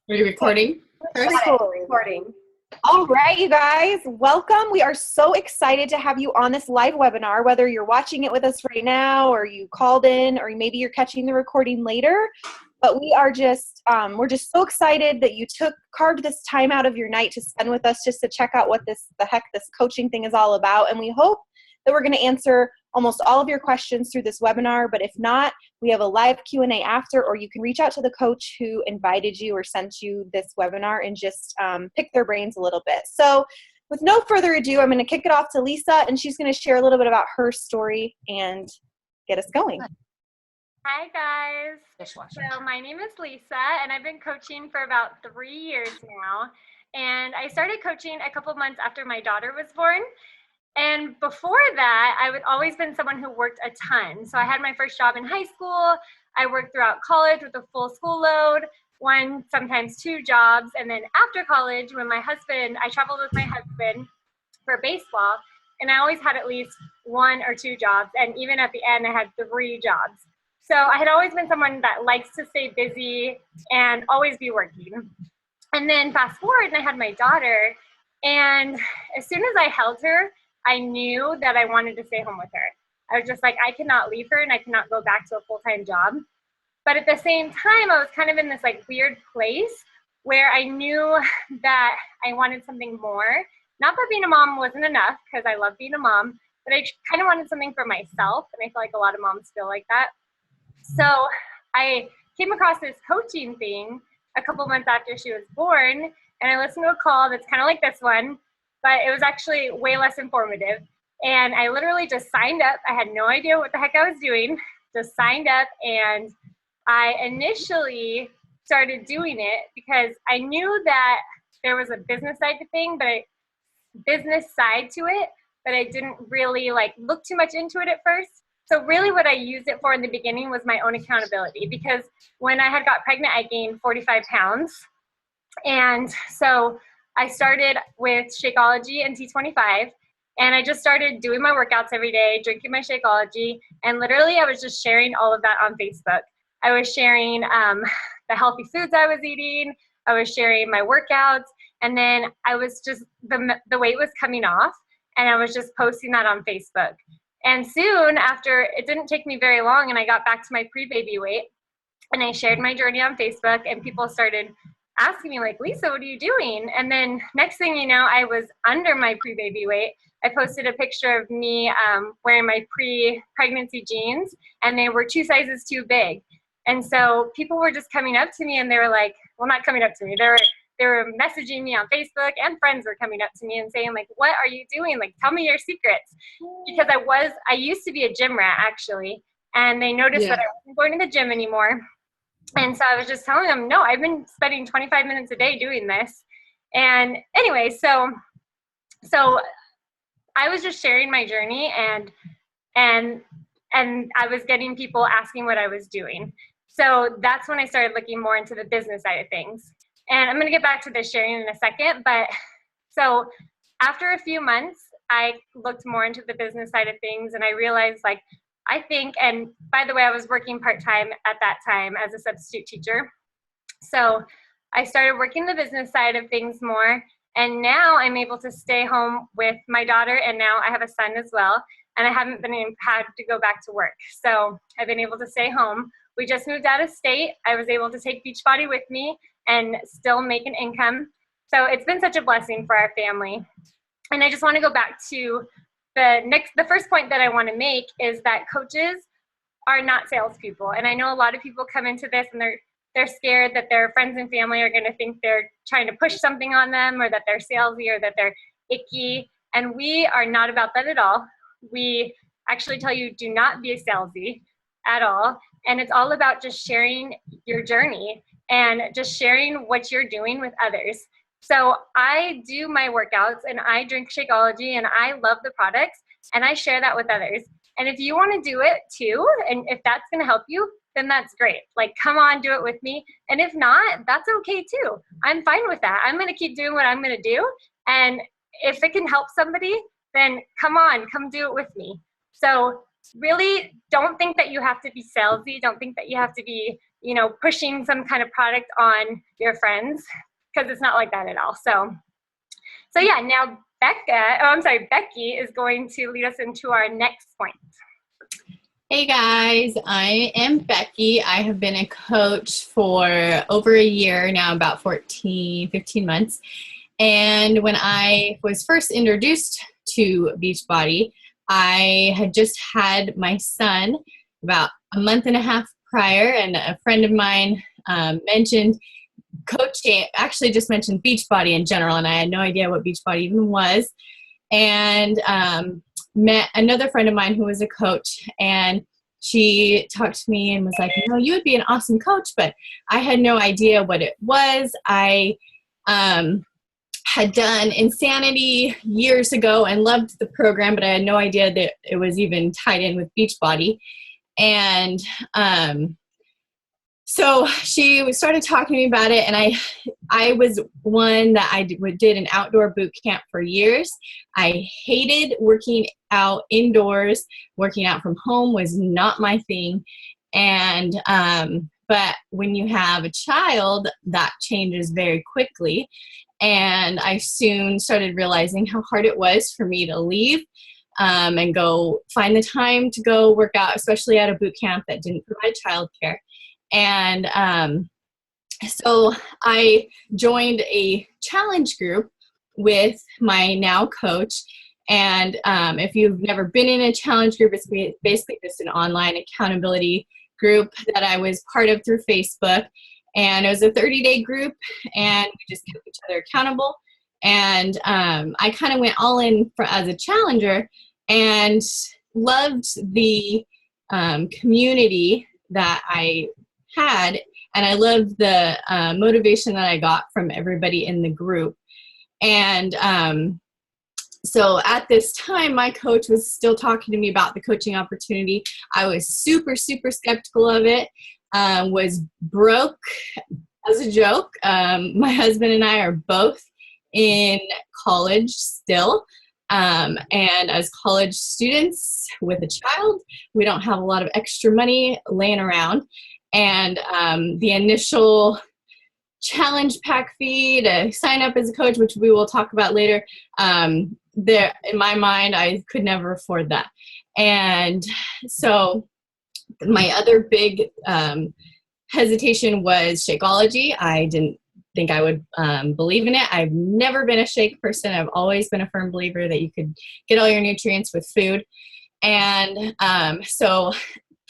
Are you recording? Recording. All right, you guys, welcome. We are so excited to have you on this live webinar, whether you're watching it with us right now or you called in or maybe you're catching the recording later. But we are just, we're just so excited that you carved this time out of your night to spend with us just to check out what the heck this coaching thing is all about. And we hope that we're going to answer almost all of your questions through this webinar. But if not, we have a live Q&A after, or you can reach out to the coach who invited you or sent you this webinar and just pick their brains a little bit. So with no further ado, I'm going to kick it off to Lisa, and she's going to share a little bit about her story and get us going. Hi guys. So my name is Lisa, and I've been coaching for about 3 years now. And I started coaching a couple of months after my daughter was born. And before that, I would always been someone who worked a ton. So I had my first job in high school. I worked throughout college with a full school load, one, sometimes two jobs. And then after college, I traveled with my husband for baseball, and I always had at least one or two jobs. And even at the end, I had 3 jobs. So I had always been someone that likes to stay busy and always be working. And then fast forward, and I had my daughter. And as soon as I held her, I knew that I wanted to stay home with her. I was just like, I cannot leave her and I cannot go back to a full-time job. But at the same time, I was kind of in this like weird place where I knew that I wanted something more. Not that being a mom wasn't enough, because I love being a mom, but I kind of wanted something for myself. And I feel like a lot of moms feel like that. So I came across this coaching thing a couple months after she was born, and I listened to a call that's kind of like this one, but it was actually way less informative. And I literally just signed up. I had no idea what the heck I was doing, just signed up, and I initially started doing it because I knew that there was a business side to it, but I didn't really look too much into it at first. So really what I used it for in the beginning was my own accountability, because when I had got pregnant, I gained 45 pounds. And so I started with Shakeology and T25, and I just started doing my workouts every day, drinking my Shakeology, and literally I was just sharing all of that on Facebook. I was sharing the healthy foods I was eating, I was sharing my workouts, and then I was just, the weight was coming off, and I was just posting that on Facebook. And soon after, it didn't take me very long, and I got back to my pre-baby weight, and I shared my journey on Facebook, and people started asking me like, Lisa, what are you doing? And then next thing you know, I was under my pre-baby weight. I posted a picture of me wearing my pre-pregnancy jeans, and they were 2 sizes too big. And so people were just coming up to me, and they were like, well, not coming up to me, they were messaging me on Facebook, and friends were coming up to me and saying like, what are you doing? Like, tell me your secrets. Because I used to be a gym rat actually, and they noticed that I wasn't going to the gym anymore. And so I was just telling them, no, I've been spending 25 minutes a day doing this. And anyway, so I was just sharing my journey, and I was getting people asking what I was doing. So that's when I started looking more into the business side of things. And I'm going to get back to the sharing in a second. But so after a few months, I looked more into the business side of things, and I realized and by the way, I was working part-time at that time as a substitute teacher. So I started working the business side of things more, and now I'm able to stay home with my daughter, and now I have a son as well, and I haven't had to go back to work. So I've been able to stay home. We just moved out of state. I was able to take Beachbody with me and still make an income. So it's been such a blessing for our family. And I just want to go back to the first point that I want to make is that coaches are not salespeople. And I know a lot of people come into this and they're scared that their friends and family are going to think they're trying to push something on them, or that they're salesy, or that they're icky. And we are not about that at all. We actually tell you, do not be salesy at all. And it's all about just sharing your journey and just sharing what you're doing with others. So I do my workouts, and I drink Shakeology, and I love the products, and I share that with others. And if you want to do it too, and if that's going to help you, then that's great. Like, come on, do it with me. And if not, that's okay too. I'm fine with that. I'm going to keep doing what I'm going to do. And if it can help somebody, then come on, come do it with me. So really don't think that you have to be salesy. Don't think that you have to be, pushing some kind of product on your friends, because it's not like that at all. So yeah, now Becky is going to lead us into our next point. Hey guys, I am Becky. I have been a coach for over a year now, about 15 months. And when I was first introduced to Beachbody, I had just had my son about a month and a half prior, and a friend of mine mentioned coaching, actually just mentioned Beachbody in general, and I had no idea what Beachbody even was. And met another friend of mine who was a coach, and she talked to me and was like, you would be an awesome coach, but I had no idea what it was. I had done Insanity years ago and loved the program, but I had no idea that it was even tied in with Beachbody. And so she started talking to me about it, and I was one that I did an outdoor boot camp for years. I hated working out indoors. Working out from home was not my thing. And but when you have a child, that changes very quickly. And I soon started realizing how hard it was for me to leave and go find the time to go work out, especially at a boot camp that didn't provide childcare. And so I joined a challenge group with my now coach. And if you've never been in a challenge group, it's basically just an online accountability group that I was part of through Facebook. And it was a 30-day group, and we just kept each other accountable. And I kind of went all in as a challenger and loved the community that I had, and I loved the motivation that I got from everybody in the group. And so at this time, my coach was still talking to me about the coaching opportunity. I was super, super skeptical of it, was broke as a joke. My husband and I are both in college still. And as college students with a child, we don't have a lot of extra money laying around. And the initial challenge pack fee to sign up as a coach, which we will talk about later, there in my mind, I could never afford that. And so my other big hesitation was Shakeology. I didn't think I would believe in it. I've never been a shake person. I've always been a firm believer that you could get all your nutrients with food. And so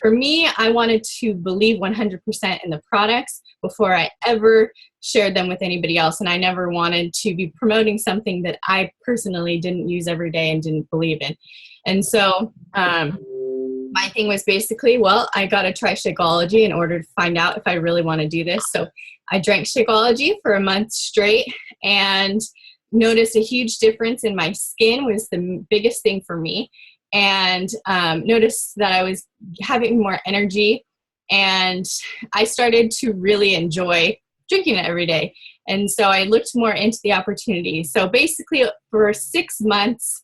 for me, I wanted to believe 100% in the products before I ever shared them with anybody else. And I never wanted to be promoting something that I personally didn't use every day and didn't believe in. And so my thing was basically, well, I got to try Shakeology in order to find out if I really want to do this. So I drank Shakeology for a month straight and noticed a huge difference in my skin was the biggest thing for me. And noticed that I was having more energy, and I started to really enjoy drinking it every day. And so I looked more into the opportunity. So basically for 6 months,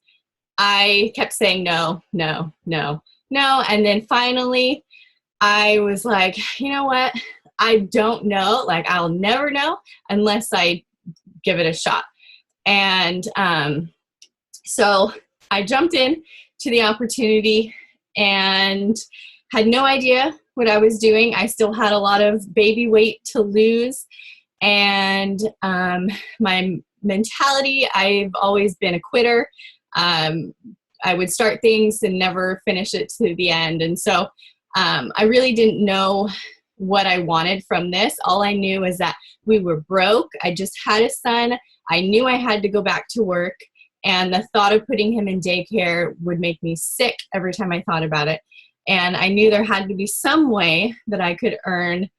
I kept saying no. And then finally I was like, you know what? I don't know. Like, I'll never know unless I give it a shot. And so I jumped in to the opportunity and had no idea what I was doing. I still had a lot of baby weight to lose. And my mentality, I've always been a quitter. I would start things and never finish it to the end. And so I really didn't know what I wanted from this. All I knew is that we were broke. I just had a son. I knew I had to go back to work. And the thought of putting him in daycare would make me sick every time I thought about it. And I knew there had to be some way that I could earn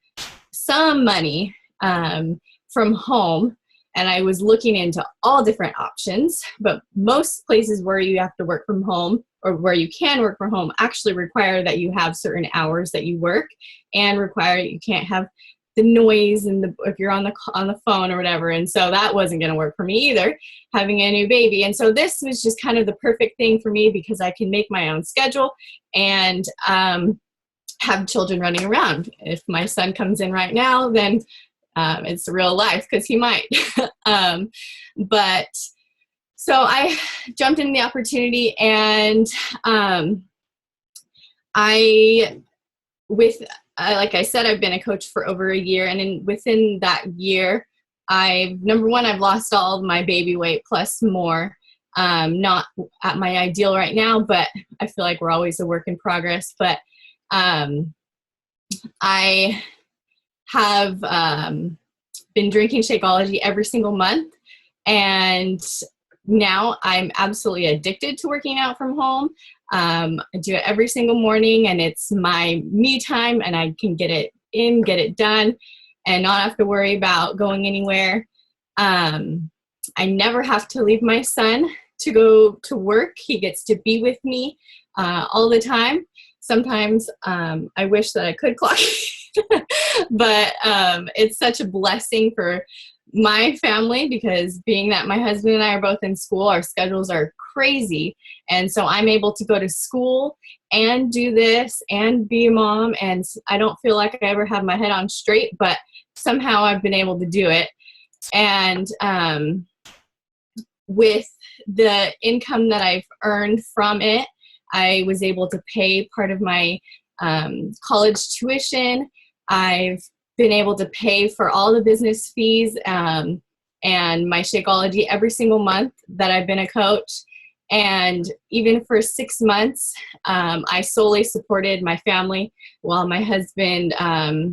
some money from home. And I was looking into all different options, but most places where you have to work from home or where you can work from home actually require that you have certain hours that you work and require you can't have the noise and if you're on the phone or whatever. And so that wasn't going to work for me either, having a new baby. And so this was just kind of the perfect thing for me because I can make my own schedule and have children running around. If my son comes in right now, then it's real life, because he might. But so I jumped in the opportunity, and like I said, I've been a coach for over a year, and within that year, number one, I've lost all of my baby weight plus more. Not at my ideal right now, but I feel like we're always a work in progress. But I have been drinking Shakeology every single month, and now I'm absolutely addicted to working out from home. I do it every single morning, and it's my me time, and I can get it in, get it done, and not have to worry about going anywhere. I never have to leave my son to go to work. He gets to be with me all the time. Sometimes I wish that I could clock but it's such a blessing for my family, because being that my husband and I are both in school, our schedules are crazy. And so I'm able to go to school and do this and be a mom. And I don't feel like I ever have my head on straight, but somehow I've been able to do it. And with the income that I've earned from it, I was able to pay part of my college tuition. I've been able to pay for all the business fees and my Shakeology every single month that I've been a coach. And even for 6 months, I solely supported my family while my husband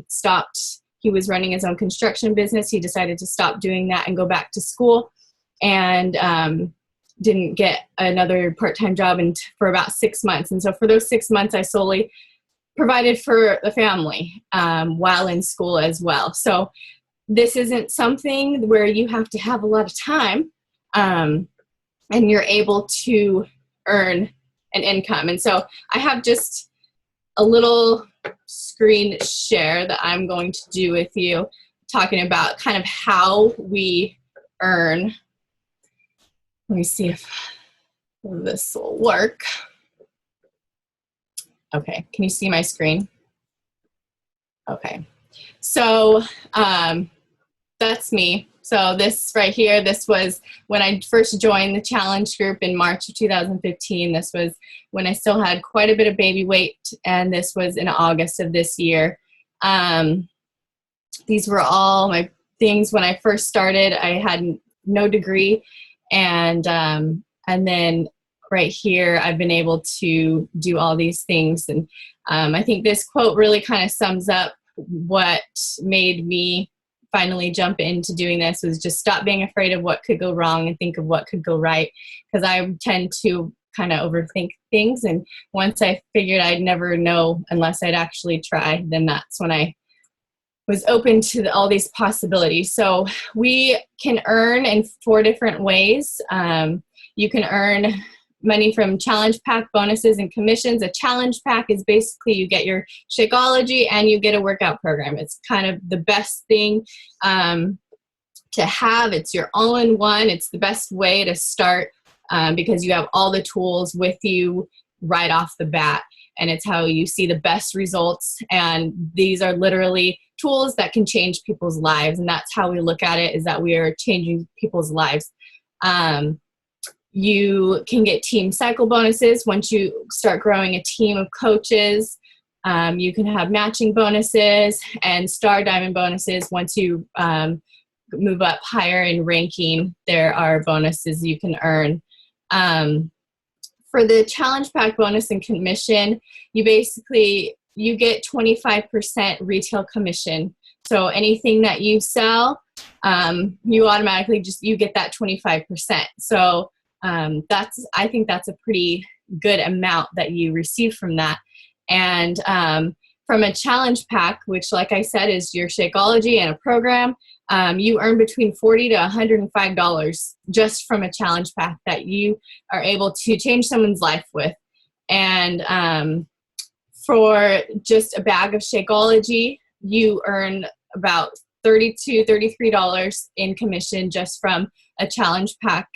stopped. He was running his own construction business. He decided to stop doing that and go back to school, and didn't get another part-time job for about 6 months. And so for those 6 months, I solely provided for the family while in school as well. So this isn't something where you have to have a lot of time and you're able to earn an income. And so I have just a little screen share that I'm going to do with you, talking about kind of how we earn. Let me see if this will work. Okay, can you see my screen? Okay, so that's me. So this right here, this was when I first joined the challenge group in March of 2015. This was when I still had quite a bit of baby weight, and this was in August of this year. These were all my things when I first started. I had no degree, and then right here, I've been able to do all these things. And I think this quote really kind of sums up what made me finally jump into doing this, was just stop being afraid of what could go wrong and think of what could go right. Because I tend to kind of overthink things. And once I figured I'd never know unless I'd actually try, then that's when I was open to all these possibilities. So we can earn in 4 different ways. You can earn money from challenge pack bonuses and commissions. A challenge pack is basically you get your Shakeology and you get a workout program. It's kind of the best thing to have. It's your all-in-one. It's the best way to start because you have all the tools with you right off the bat, and it's how you see the best results. And these are literally tools that can change people's lives, and that's how we look at it, is that we are changing people's lives. You can get team cycle bonuses once you start growing a team of coaches. You can have matching bonuses and star diamond bonuses. Once you move up higher in ranking, there are bonuses you can earn. For the challenge pack bonus and commission, you get 25% retail commission. So anything that you sell, you automatically you get that 25%. So I think that's a pretty good amount that you receive from that. And from a challenge pack, which like I said is your Shakeology and a program, you earn between $40 to $105 just from a challenge pack that you are able to change someone's life with. And for just a bag of Shakeology, you earn about $32, $33 in commission just from a challenge pack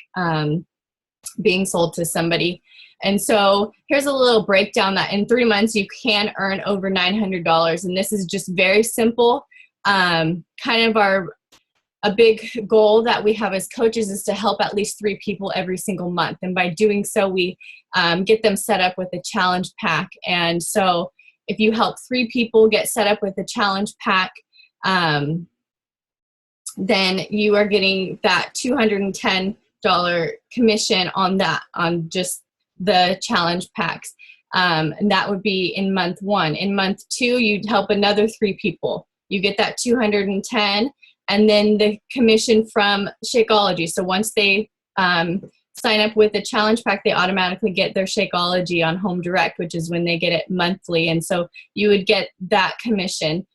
being sold to somebody. And so here's a little breakdown that in 3 months you can earn over $900. And this is just very simple. Kind of a big goal that we have as coaches is to help at least 3 people every single month. And by doing so, we get them set up with a challenge pack. And so if you help 3 people get set up with a challenge pack, then you are getting that $210 commission on that, on just the challenge packs. And that would be in month 1. In month 2, you'd help another 3 people. You get that $210, and then the commission from Shakeology. So once they sign up with the challenge pack, they automatically get their Shakeology on Home Direct, which is when they get it monthly. And so you would get that commission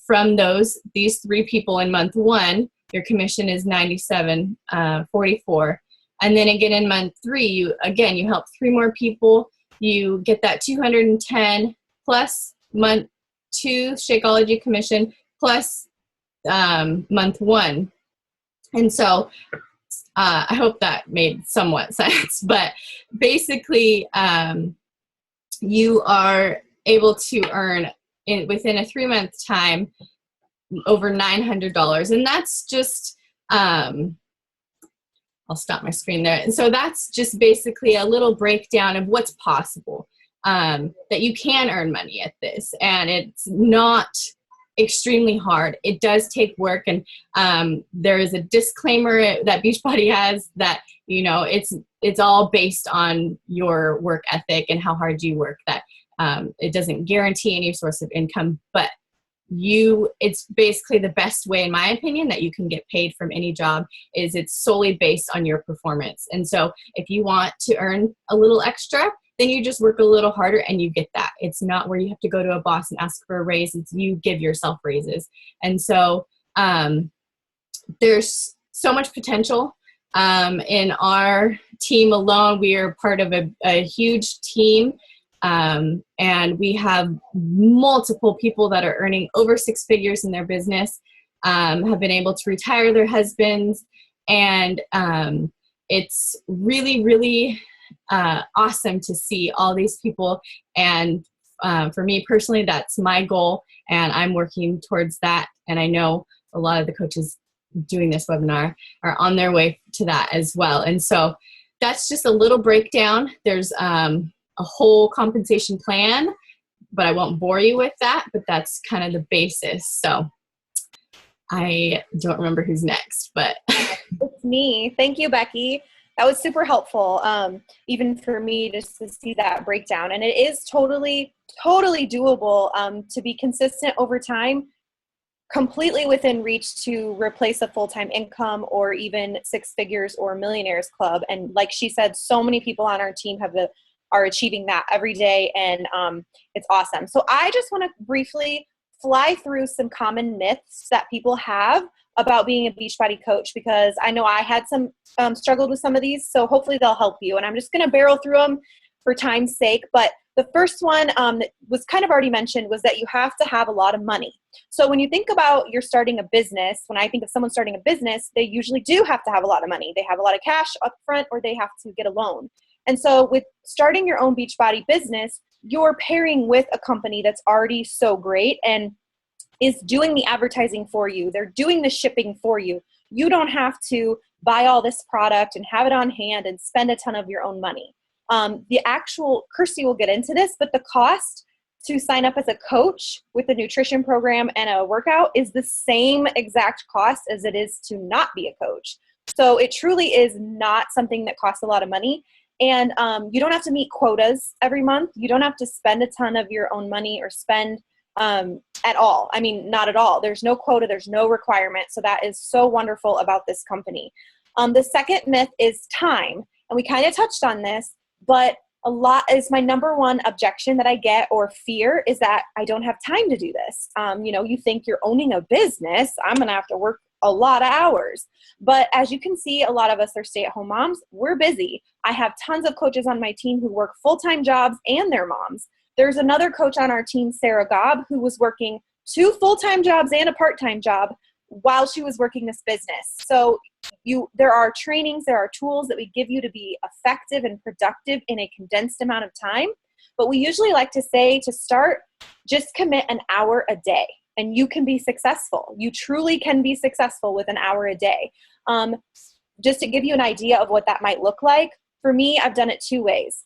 from these 3 people in month 1. Your commission is $97.44. And then again in month 3, you help 3 more people. You get that $210 plus month 2 Shakeology commission plus month 1. And so I hope that made somewhat sense. But basically, you are able to earn within a 3-month time over $900. And that's just I'll stop my screen there. And so that's just basically a little breakdown of what's possible, that you can earn money at this. And it's not extremely hard. It does take work. And there is a disclaimer that Beachbody has that, it's all based on your work ethic and how hard you work, that it doesn't guarantee any source of income, but it's basically the best way, in my opinion, that you can get paid from any job is it's solely based on your performance. And so if you want to earn a little extra, then you just work a little harder and you get that. It's not where you have to go to a boss and ask for a raise. It's you give yourself raises. And so there's so much potential in our team alone. We are part of a huge team. And we have multiple people that are earning over 6 figures in their business, have been able to retire their husbands. And it's really, really awesome to see all these people. And for me personally, that's my goal. And I'm working towards that. And I know a lot of the coaches doing this webinar are on their way to that as well. And so that's just a little breakdown. There's a whole compensation plan, but I won't bore you with that, but that's kind of the basis. So I don't remember who's next, but. It's me. Thank you, Becky. That was super helpful, even for me, just to see that breakdown. And it is totally, totally doable to be consistent over time, completely within reach to replace a full-time income or even 6 figures or Millionaires Club. And like she said, so many people on our team are achieving that every day, and it's awesome. So I just want to briefly fly through some common myths that people have about being a Beachbody coach, because I know I had some struggled with some of these, so hopefully they'll help you. And I'm just going to barrel through them for time's sake. But the first one that was kind of already mentioned was that you have to have a lot of money. So when you think about you're starting a business, when I think of someone starting a business, they usually do have to have a lot of money. They have a lot of cash up front, or they have to get a loan. And so with starting your own Beachbody business, you're pairing with a company that's already so great and is doing the advertising for you. They're doing the shipping for you. You don't have to buy all this product and have it on hand and spend a ton of your own money. Kirsti will get into this, but the cost to sign up as a coach with a nutrition program and a workout is the same exact cost as it is to not be a coach. So it truly is not something that costs a lot of money. And you don't have to meet quotas every month. You don't have to spend a ton of your own money or spend at all. I mean, not at all. There's no quota. There's no requirement. So that is so wonderful about this company. The second myth is time. And we kind of touched on this, but a lot is my number one objection that I get, or fear, is that I don't have time to do this. You think you're owning a business. I'm going to have to work a lot of hours. But as you can see, a lot of us are stay-at-home moms. We're busy. I have tons of coaches on my team who work full-time jobs and they're moms. There's another coach on our team, Sarah Gobb, who was working 2 full-time jobs and a part-time job while she was working this business. So there are trainings, there are tools that we give you to be effective and productive in a condensed amount of time. But we usually like to say to start, just commit an hour a day and you can be successful. You truly can be successful with an hour a day. Just to give you an idea of what that might look like, for me, I've done it 2 ways.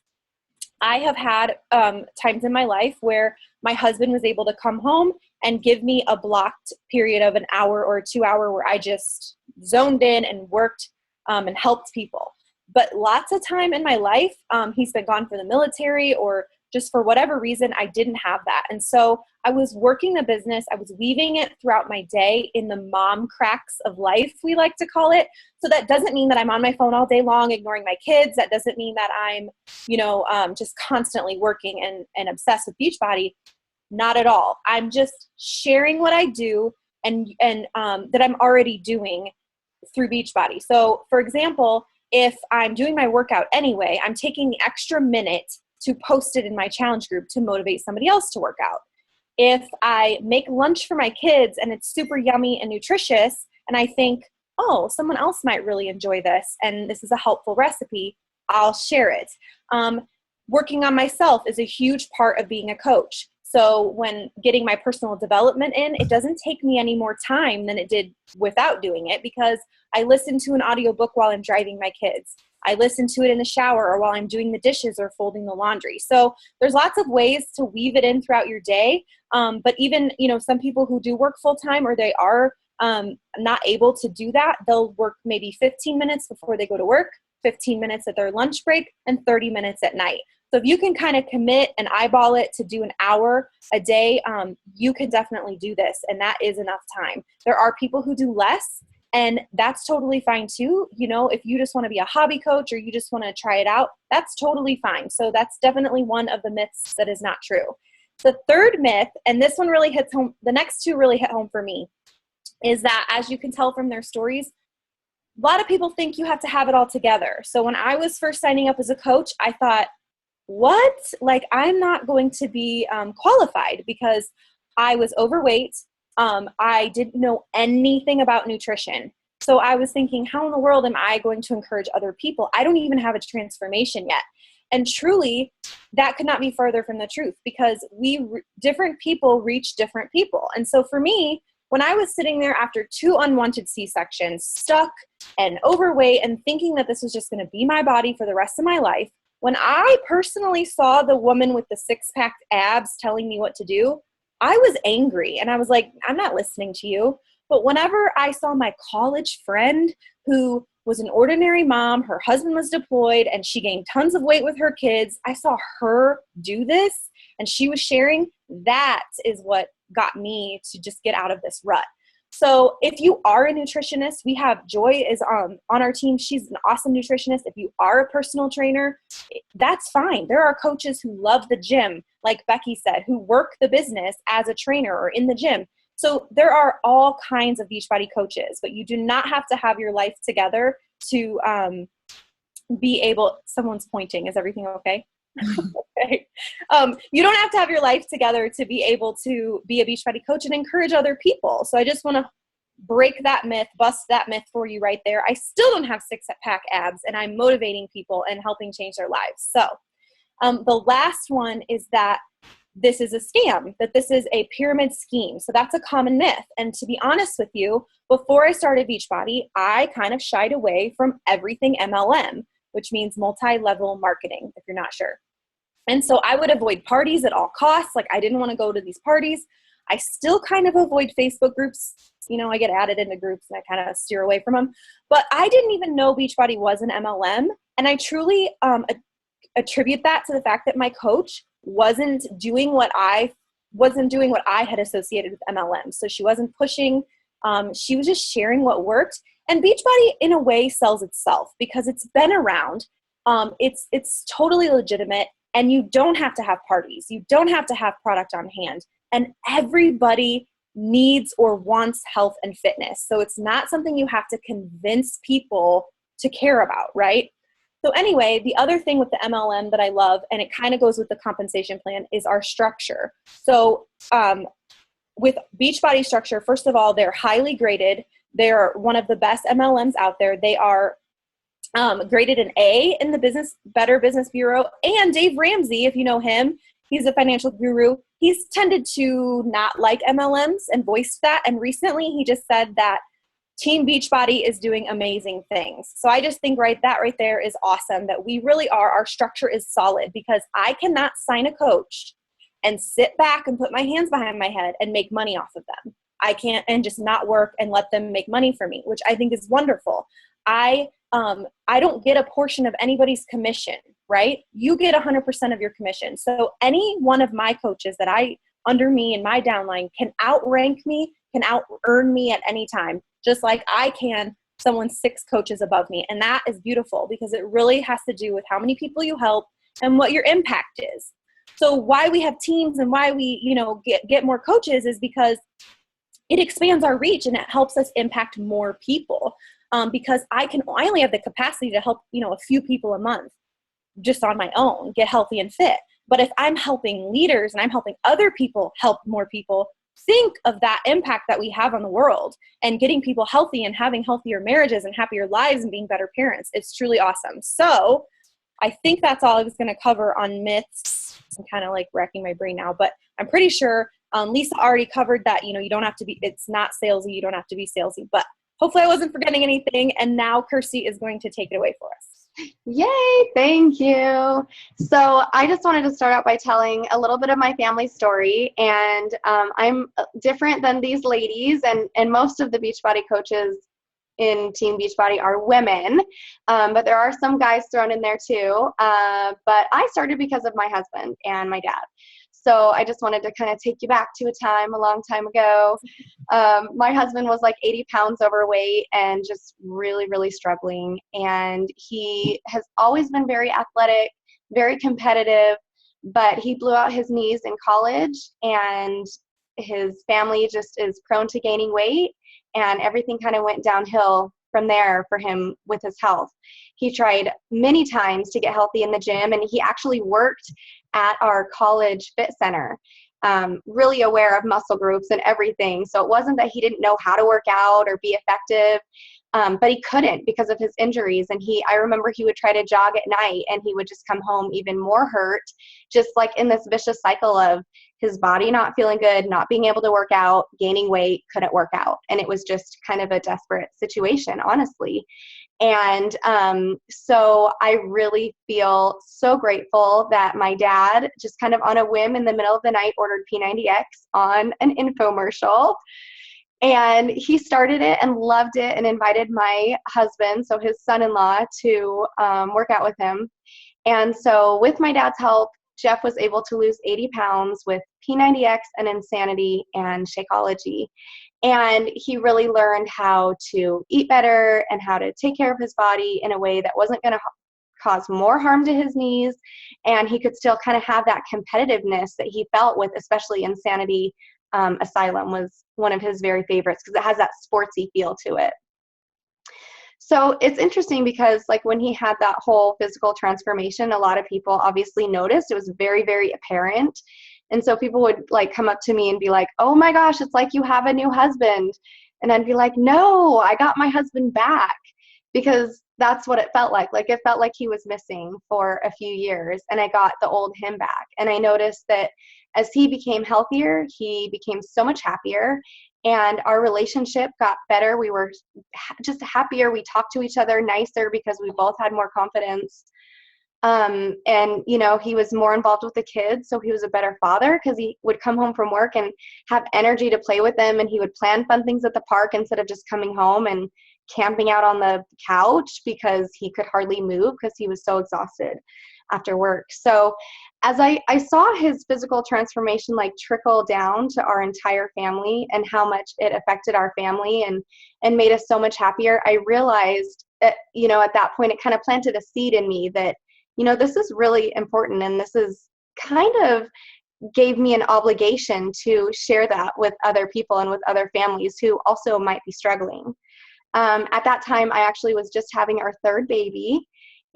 I have had times in my life where my husband was able to come home and give me a blocked period of an hour or 2 hour where I just zoned in and worked and helped people. But lots of time in my life, he's been gone for the military or just for whatever reason, I didn't have that. And so I was working the business. I was weaving it throughout my day in the mom cracks of life, we like to call it. So that doesn't mean that I'm on my phone all day long, ignoring my kids. That doesn't mean that I'm, just constantly working and obsessed with Beachbody. Not at all. I'm just sharing what I do and that I'm already doing through Beachbody. So for example, if I'm doing my workout anyway, I'm taking the extra minute to post it in my challenge group to motivate somebody else to work out. If I make lunch for my kids and it's super yummy and nutritious, and I think, oh, someone else might really enjoy this, and this is a helpful recipe, I'll share it. Working on myself is a huge part of being a coach. So when getting my personal development in, it doesn't take me any more time than it did without doing it, because I listen to an audiobook while I'm driving my kids. I listen to it in the shower or while I'm doing the dishes or folding the laundry. So there's lots of ways to weave it in throughout your day. But even, some people who do work full time or they are not able to do that, they'll work maybe 15 minutes before they go to work, 15 minutes at their lunch break, and 30 minutes at night. So if you can kind of commit and eyeball it to do an hour a day, you can definitely do this. And that is enough time. There are people who do less, and that's totally fine too. If you just want to be a hobby coach or you just want to try it out, that's totally fine. So that's definitely one of the myths that is not true. The third myth, and this one really hits home, the next two really hit home for me, is that, as you can tell from their stories, a lot of people think you have to have it all together. So when I was first signing up as a coach, I thought, what? Like, I'm not going to be qualified because I was overweight. I didn't know anything about nutrition. So I was thinking, how in the world am I going to encourage other people? I don't even have a transformation yet. And truly, that could not be further from the truth, because different people reach different people. And so for me, when I was sitting there after 2 unwanted C-sections, stuck and overweight and thinking that this was just going to be my body for the rest of my life, when I personally saw the woman with the 6-pack abs telling me what to do, I was angry and I was like, I'm not listening to you. But whenever I saw my college friend who was an ordinary mom, her husband was deployed, and she gained tons of weight with her kids, I saw her do this and she was sharing. That is what got me to just get out of this rut. So if you are a nutritionist, we have Joy is on our team. She's an awesome nutritionist. If you are a personal trainer, that's fine. There are coaches who love the gym, like Becky said, who work the business as a trainer or in the gym. So there are all kinds of Beachbody coaches, but you do not have to have your life together to be able, someone's pointing. Is everything okay? Okay. You don't have to have your life together to be able to be a Beachbody coach and encourage other people. So I just want to break that myth, bust that myth for you right there. I still don't have 6-pack abs, and I'm motivating people and helping change their lives. So the last one is that this is a scam, that this is a pyramid scheme. So that's a common myth. And to be honest with you, before I started Beachbody, I kind of shied away from everything MLM, which means multi-level marketing, if you're not sure. And so I would avoid parties at all costs. Like, I didn't want to go to these parties. I still kind of avoid Facebook groups. I get added into groups and I kind of steer away from them. But I didn't even know Beachbody was an MLM. And I truly attribute that to the fact that my coach wasn't doing what I had associated with MLM. So she wasn't pushing. She was just sharing what worked. And Beachbody, in a way, sells itself because it's been around. It's totally legitimate, and you don't have to have parties. You don't have to have product on hand. And everybody needs or wants health and fitness. So it's not something you have to convince people to care about, right? So anyway, the other thing with the MLM that I love, and it kind of goes with the compensation plan, is our structure. So with Beachbody structure, first of all, they're highly graded. They're one of the best MLMs out there. They are graded an A in the Better Business Bureau. And Dave Ramsey, if you know him, he's a financial guru. He's tended to not like MLMs and voiced that. And recently he just said that Team Beachbody is doing amazing things. So I just think that right there is awesome, that we really are, our structure is solid, because I cannot sign a coach and sit back and put my hands behind my head and make money off of them. I can't, and just not work and let them make money for me, which I think is wonderful. I don't get a portion of anybody's commission, right? You get 100% of your commission. So any one of my coaches that under me in my downline can outrank me, can out-earn me at any time, just like I can someone 6 coaches above me. And that is beautiful, because it really has to do with how many people you help and what your impact is. So why we have teams and why we, get more coaches is because it expands our reach and it helps us impact more people. Because I only have the capacity to help, a few people a month just on my own get healthy and fit. But if I'm helping leaders and I'm helping other people help more people, think of that impact that we have on the world and getting people healthy and having healthier marriages and happier lives and being better parents. It's truly awesome. So I think that's all I was going to cover on myths. I'm kind of like racking my brain now, but I'm pretty sure Lisa already covered that, you don't have to be, it's not salesy. You don't have to be salesy, but hopefully I wasn't forgetting anything. And now Kirsti is going to take it away for us. Yay, thank you. So I just wanted to start out by telling a little bit of my family story. And I'm different than these ladies, and most of the Beachbody coaches in Team Beachbody are women, but there are some guys thrown in there too. But I started because of my husband and my dad. So I just wanted to kind of take you back to a long time ago. My husband was like 80 pounds overweight and just really, really struggling. And he has always been very athletic, very competitive, but he blew out his knees in college, and his family just is prone to gaining weight, and everything kind of went downhill from there for him with his health. He tried many times to get healthy in the gym, and he actually worked at our college fit center, really aware of muscle groups and everything. So it wasn't that he didn't know how to work out or be effective, but he couldn't because of his injuries. And I remember he would try to jog at night, and he would just come home even more hurt, just like in this vicious cycle of his body not feeling good, not being able to work out, gaining weight, couldn't work out. And it was just kind of a desperate situation, honestly. And so I really feel so grateful that my dad just kind of on a whim in the middle of the night ordered P90X on an infomercial. And he started it and loved it and invited my husband, so his son-in-law, to work out with him. And so with my dad's help, Jeff was able to lose 80 pounds with P90X and Insanity and Shakeology. And he really learned how to eat better and how to take care of his body in a way that wasn't going to cause more harm to his knees. And he could still kind of have that competitiveness that he felt with, especially Insanity Asylum was one of his very favorites because it has that sportsy feel to it. So it's interesting because like when he had that whole physical transformation, a lot of people obviously noticed. It was very, very apparent. And so people would like come up to me and be like, oh my gosh, it's like you have a new husband. And I'd be like, no, I got my husband back, because that's what it felt like. Like it felt like he was missing for a few years, and I got the old him back. And I noticed that as he became healthier, he became so much happier, and our relationship got better. We were just happier. We talked to each other nicer because we both had more confidence. And, you know, he was more involved with the kids, so he was a better father because he would come home from work and have energy to play with them, and he would plan fun things at the park instead of just coming home and camping out on the couch because he could hardly move because he was so exhausted after work. So as I saw his physical transformation like trickle down to our entire family and how much it affected our family and made us so much happier, I realized that, you know, at that point it kind of planted a seed in me that, you know, this is really important, and this is kind of gave me an obligation to share that with other people and with other families who also might be struggling. At that time, I actually was just having our third baby,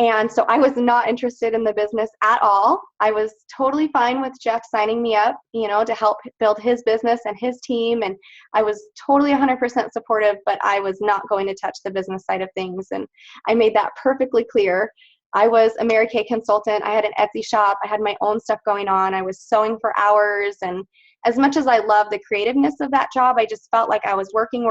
And so I was not interested in the business at all. I was totally fine with Jeff signing me up, to help build his business and his team. And I was totally 100% supportive, but I was not going to touch the business side of things. And I made that perfectly clear. I was a Mary Kay consultant. I had an Etsy shop. I had my own stuff going on. I was sewing for hours. And as much as I love the creativeness of that job, I just felt like I was working,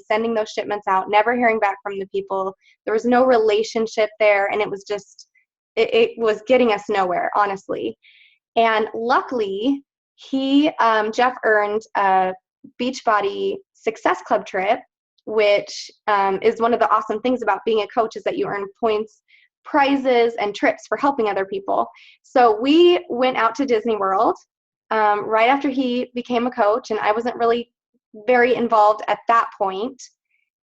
sending those shipments out, never hearing back from the people. There was no relationship there. And it was just, it was getting us nowhere, honestly. And luckily, Jeff earned a Beachbody Success Club trip, which is one of the awesome things about being a coach, is that you earn points, prizes, and trips for helping other people. So we went out to Disney World right after he became a coach, and I wasn't really very involved at that point.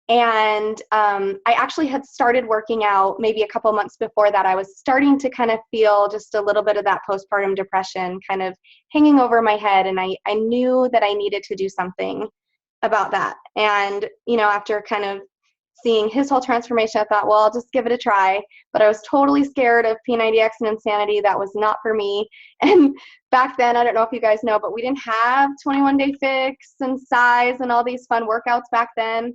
And I actually had started working out maybe a couple months before that. I was starting to kind of feel just a little bit of that postpartum depression kind of hanging over my head, and I knew that I needed to do something about that. And, after kind of seeing his whole transformation, I thought, well, I'll just give it a try. But I was totally scared of P90X and insanity. That was not for me. And back then, I don't know if you guys know, but we didn't have 21 Day Fix and Size and all these fun workouts back then.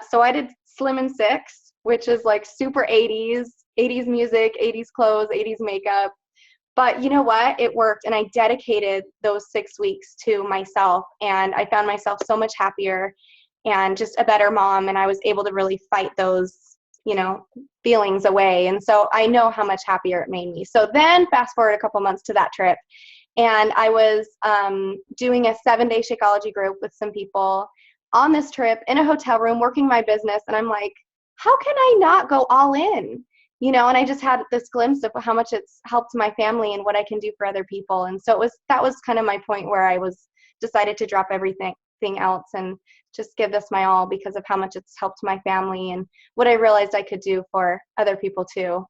So I did Slim and Six, which is like super 80s music, 80s clothes, 80s makeup. But you know what? It worked. And I dedicated those 6 weeks to myself. And I found myself so much happier and just a better mom. And I was able to really fight those, feelings away. And so I know how much happier it made me. So then fast forward a couple months to that trip. And I was doing a 7-day Shakeology group with some people on this trip in a hotel room working my business. And I'm like, how can I not go all in? And I just had this glimpse of how much it's helped my family and what I can do for other people. And so that was kind of my point where I was decided to drop everything else and just give this my all because of how much it's helped my family and what I realized I could do for other people too.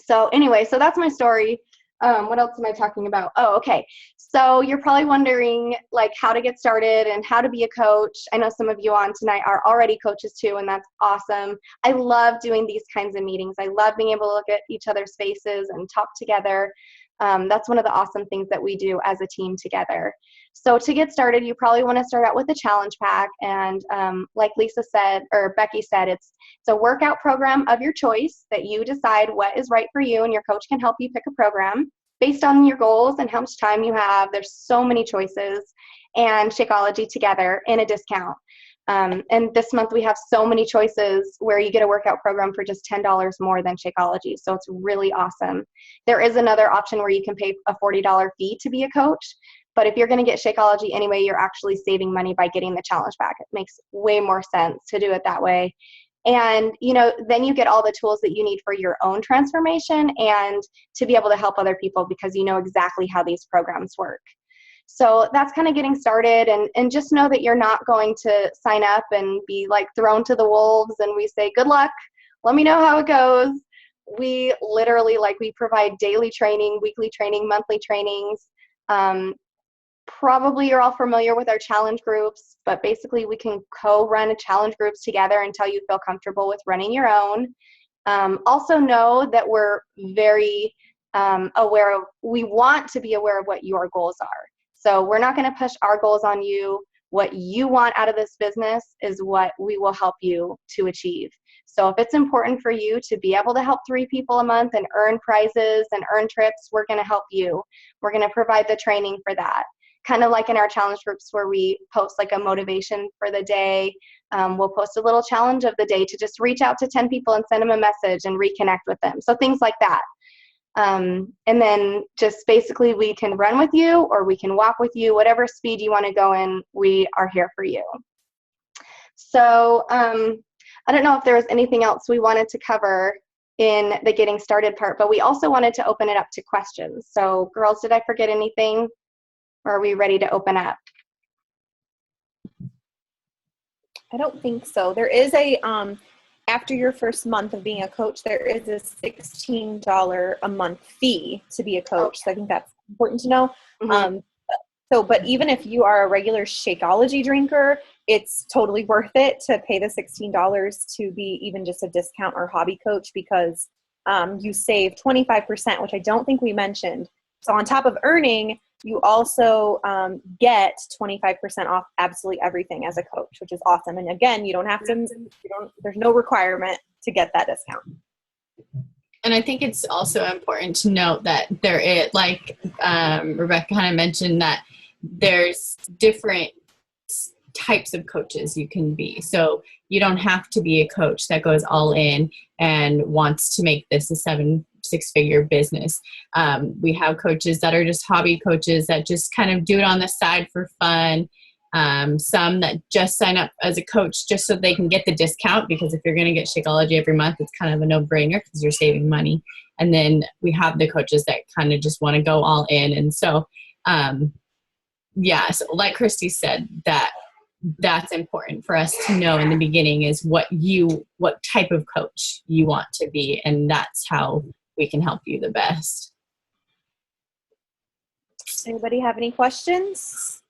So anyway, so that's my story. What else am I talking about? Oh, okay. So you're probably wondering like how to get started and how to be a coach. I know some of you on tonight are already coaches too, and that's awesome. I love doing these kinds of meetings. I love being able to look at each other's faces and talk together. That's one of the awesome things that we do as a team together. So to get started, you probably want to start out with a challenge pack. And like Lisa said, or Becky said, it's a workout program of your choice that you decide what is right for you, and your coach can help you pick a program based on your goals and how much time you have. There's so many choices, and Shakeology together in a discount. And this month we have so many choices where you get a workout program for just $10 more than Shakeology. So it's really awesome. There is another option where you can pay a $40 fee to be a coach. But if you're going to get Shakeology anyway, you're actually saving money by getting the challenge pack. It makes way more sense to do it that way. And, then you get all the tools that you need for your own transformation and to be able to help other people because you know exactly how these programs work. So that's kind of getting started, and just know that you're not going to sign up and be like thrown to the wolves and we say, good luck, let me know how it goes. We literally we provide daily training, weekly training, monthly trainings. Probably you're all familiar with our challenge groups, but basically we can co-run challenge groups together until you feel comfortable with running your own. Also know that we're very we want to be aware of what your goals are. So we're not going to push our goals on you. What you want out of this business is what we will help you to achieve. So if it's important for you to be able to help 3 people a month and earn prizes and earn trips, we're going to help you. We're going to provide the training for that. Kind of like in our challenge groups where we post like a motivation for the day. We'll post a little challenge of the day to just reach out to 10 people and send them a message and reconnect with them. So things like that. And then just basically we can run with you or we can walk with you, whatever speed you want to go in, we are here for you. So I don't know if there was anything else we wanted to cover in the getting started part, but we also wanted to open it up to questions. So girls, did I forget anything? Or are we ready to open up? I don't think so. There is a, after your first month of being a coach, there is a $16 a month fee to be a coach. Okay. So I think that's important to know. Mm-hmm. But even if you are a regular Shakeology drinker, it's totally worth it to pay the $16 to be even just a discount or hobby coach because you save 25%, which I don't think we mentioned. So on top of earning, you also get 25% off absolutely everything as a coach, which is awesome. And again, you don't have to, there's no requirement to get that discount. And I think it's also important to note that there is, like Rebecca kind of mentioned, that there's different types of coaches you can be. So you don't have to be a coach that goes all in and wants to make this a 6-figure business. We have coaches that are just hobby coaches that just kind of do it on the side for fun. Some that just sign up as a coach just so they can get the discount, because if you're going to get Shakeology every month, it's kind of a no-brainer because you're saving money. And then we have the coaches that kind of just want to go all in. And so, so like Kirsti said, that's important for us to know in the beginning is what type of coach you want to be. And that's how we can help you the best. Anybody have any questions?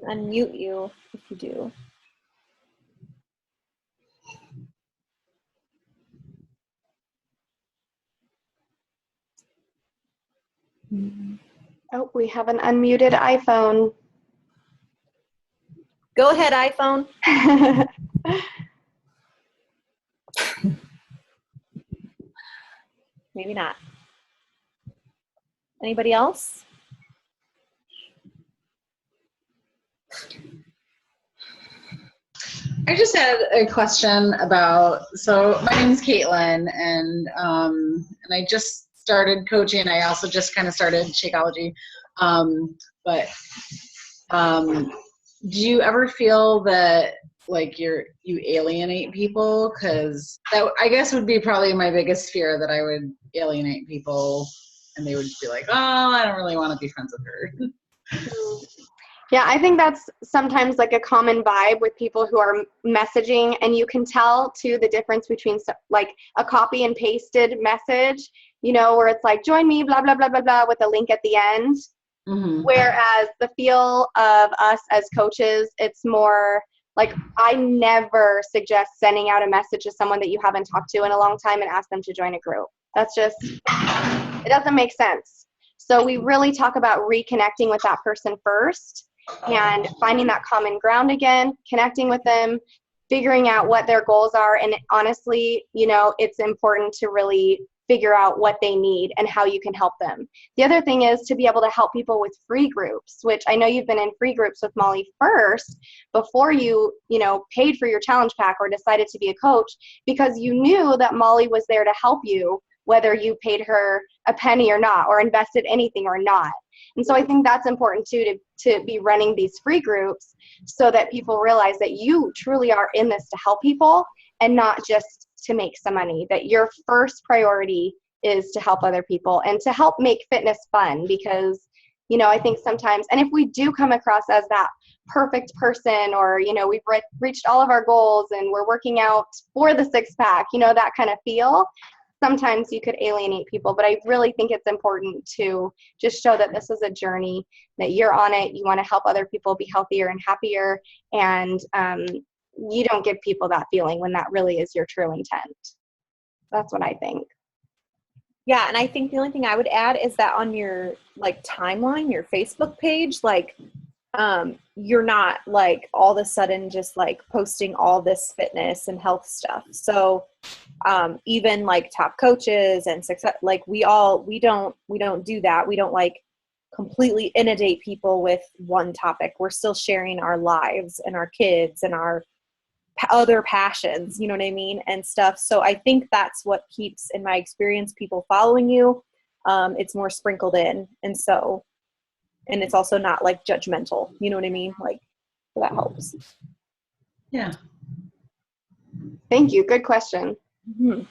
Unmute you if you do. Oh, we have an unmuted iPhone. Go ahead, iPhone. Maybe not. Anybody else? I just had a question about, so my name is Caitlin, and I just started coaching. I also just kind of started Shakeology. Do you ever feel that like you alienate people? Because that, I guess, would be probably my biggest fear, that I would alienate people and they would just be like, oh, I don't really want to be friends with her. Yeah, I think that's sometimes like a common vibe with people who are messaging, and you can tell too the difference between like a copy and pasted message, where it's like, join me, blah, blah, blah, blah, blah, with a link at the end. Mm-hmm. Whereas the feel of us as coaches, it's more like, I never suggest sending out a message to someone that you haven't talked to in a long time and ask them to join a group. That's just, it doesn't make sense. So we really talk about reconnecting with that person first and finding that common ground again, connecting with them, figuring out what their goals are. And honestly, it's important to really figure out what they need and how you can help them. The other thing is to be able to help people with free groups, which I know you've been in free groups with Molly first before you paid for your challenge pack or decided to be a coach, because you knew that Molly was there to help you, whether you paid her a penny or not, or invested anything or not. And so I think that's important too, to be running these free groups so that people realize that you truly are in this to help people and not just to make some money, that your first priority is to help other people and to help make fitness fun. Because, I think sometimes, and if we do come across as that perfect person, or, we've reached all of our goals and we're working out for the 6-pack, that kind of feel, sometimes you could alienate people. But I really think it's important to just show that this is a journey, that you're on it. You want to help other people be healthier and happier. And you don't give people that feeling when that really is your true intent. That's what I think. Yeah. And I think the only thing I would add is that on your timeline, your Facebook page, you're not all of a sudden just posting all this fitness and health stuff. So even top coaches and success, we don't do that. We don't completely inundate people with one topic. We're still sharing our lives and our kids and our other passions, you know what I mean, and stuff. So I think that's what keeps, in my experience, people following you. It's more sprinkled in. And it's also not judgmental, you know what I mean? So that helps. Yeah. Thank you. Good question. Mm-hmm.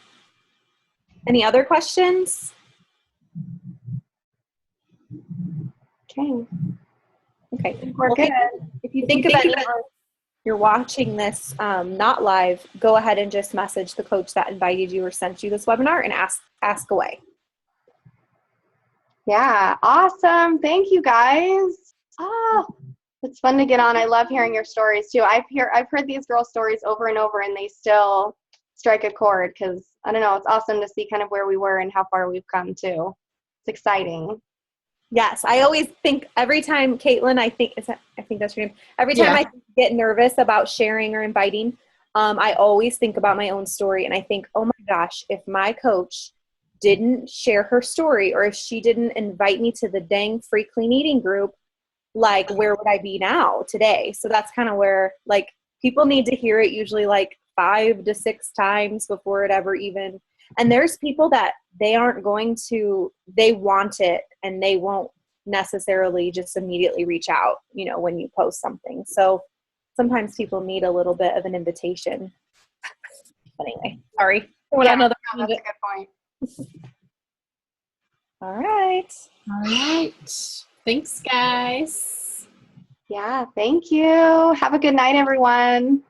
Any other questions? Okay. We're good. If you think of any, you're watching this not live, go ahead and just message the coach that invited you or sent you this webinar and ask away. Yeah, awesome. Thank you, guys. Oh, it's fun to get on. I love hearing your stories too. I've heard these girls' stories over and over, and they still strike a chord, because I don't know, it's awesome to see kind of where we were and how far we've come too. It's exciting. Yes, I always think every time, Caitlin, I think that's your name. Every time I get nervous about sharing or inviting, I always think about my own story, and I think, oh my gosh, if my coach didn't share her story, or if she didn't invite me to the dang free clean eating group, like, where would I be now today? So that's kind of where, like, people need to hear it usually like 5 to 6 times before it ever even. And there's people that they want it and they won't necessarily just immediately reach out, when you post something. So sometimes people need a little bit of an invitation. Anyway, sorry. That's a good point. All right. Thanks, guys. Yeah, thank you. Have a good night, everyone.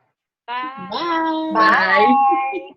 Bye. Bye. Bye. Bye.